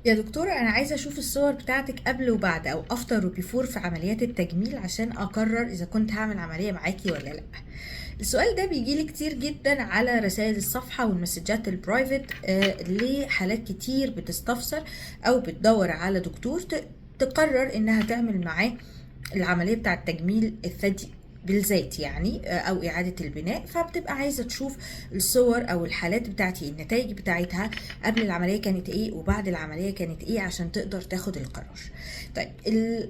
يا دكتورة، أنا عايزة أشوف الصور بتاعتك قبل وبعد أو أفتر وبيفور في عمليات التجميل عشان أقرر إذا كنت هعمل عملية معاكي ولا لأ. السؤال ده بيجيلي كتير جدا على رسائل الصفحة والمسجات البرايفت لحالات كتير بتستفسر أو بتدور على دكتور تقرر إنها تعمل معاه العملية بتاعة تجميل الثدي بالذات، يعني او اعادة البناء. فبتبقى عايزة تشوف الصور او الحالات بتاعتي، النتائج بتاعتها قبل العملية كانت ايه وبعد العملية كانت ايه، عشان تقدر تاخد القرار. طيب،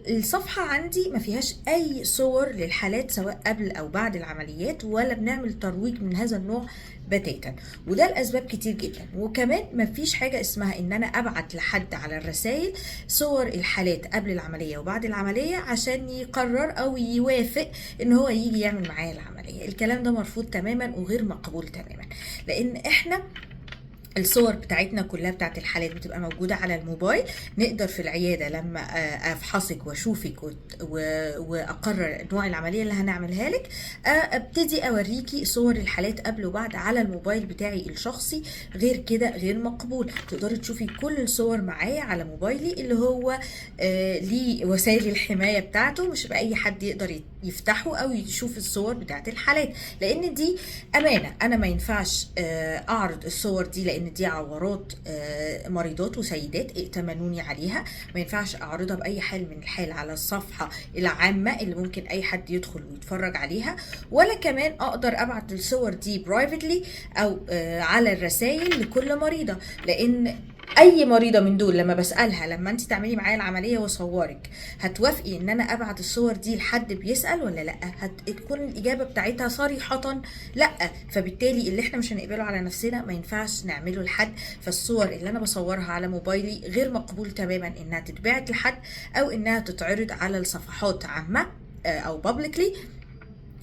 الصفحة عندي ما فيهاش اي صور للحالات سواء قبل او بعد العمليات، ولا بنعمل ترويج من هذا النوع بتاتا. وده لاسباب كتير جدا. وكمان ما فيش حاجة اسمها ان انا ابعت لحد على الرسائل صور الحالات قبل العملية وبعد العملية عشان يقرر او يوافق ان هو يجي يعمل معايا العملية. الكلام ده مرفوض تماما وغير مقبول تماما، لان احنا الصور بتاعتنا كلها بتاعت الحالات بتبقى موجودة على الموبايل. نقدر في العيادة لما افحصك واشوفك واقرر نوع العملية اللي هنعملها لك، ابتدي اوريكي صور الحالات قبل وبعد على الموبايل بتاعي الشخصي. غير كده غير مقبول. تقدري تشوفي كل الصور معايا على موبايلي اللي هو ليه وسائل الحماية بتاعته، مش بقى اي حد يقدر يفتحه او يشوف الصور بتاعت الحالات، لان دي امانة. انا ما ينفعش اعرض الصور دي لان دي عورات مريضات وسيدات ائتمنوني عليها. ما ينفعش اعرضها باي حال من الحال على الصفحة العامة اللي ممكن اي حد يدخل ويتفرج عليها. ولا كمان اقدر ابعت الصور دي برايفتلي او على الرسائل لكل مريضة، لان اي مريضه من دول لما بسالها لما انت تعملي معايا العمليه واصورك هتوافقي ان انا ابعت الصور دي لحد بيسال ولا لا، هتكون الاجابه بتاعتها صريحه لا. فبالتالي اللي احنا مش هنقبله على نفسنا ما ينفعش نعمله لحد. فالصور اللي انا بصورها على موبايلي غير مقبول تماما انها تتبعت لحد او انها تتعرض على الصفحات عامه او بابليكلي.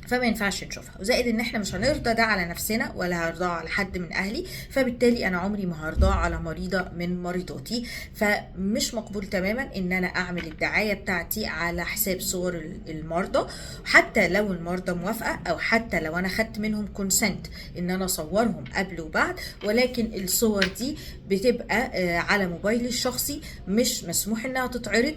فما ينفعش نشوفها. وزائد ان احنا مش هنرضى ده على نفسنا ولا هرضاه على حد من اهلي، فبالتالي انا عمري ما هرضاه على مريضة من مريضاتي. فمش مقبول تماما ان انا اعمل الدعاية بتاعتي على حساب صور المرضى، حتى لو المرضى موافقة او حتى لو انا خدت منهم كونسنت ان انا اصورهم قبل وبعد. ولكن الصور دي بتبقى على موبايلي الشخصي، مش مسموح انها تتعرض.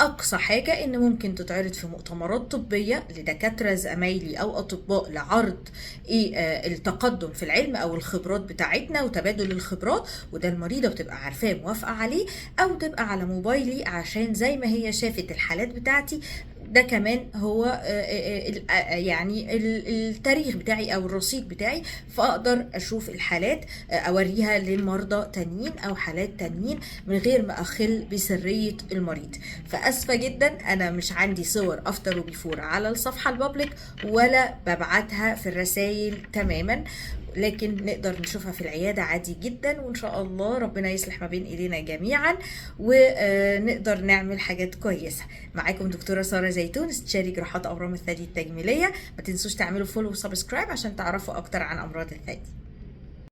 اقصى حاجة ان ممكن تتعرض في مؤتمرات طبية لدكاترة زمايلي او اطباء لعرض ايه التقدم في العلم او الخبرات بتاعتنا وتبادل الخبرات، وده المريضة بتبقى عارفاه موافقة عليه. او تبقى على موبايلي عشان زي ما هي شافت الحالات بتاعتي، ده كمان هو يعني التاريخ بتاعي او الرصيد بتاعي، فاقدر اشوف الحالات اوريها للمرضى تانيين او حالات تانيين من غير ما اخل بسرية المريض. فاسفة جدا، انا مش عندي صور افتر وبيفور على الصفحة البابليك ولا ببعتها في الرسائل تماما، لكن نقدر نشوفها في العيادة عادي جدا. وإن شاء الله ربنا يصلح ما بين إيدينا جميعا ونقدر نعمل حاجات كويسة. معاكم دكتورة سارة زيتون، استشاري جراحات أورام الثدي التجميلية. ما تنسوش تعملوا فولو وسبسكرايب عشان تعرفوا أكتر عن أمراض الثدي.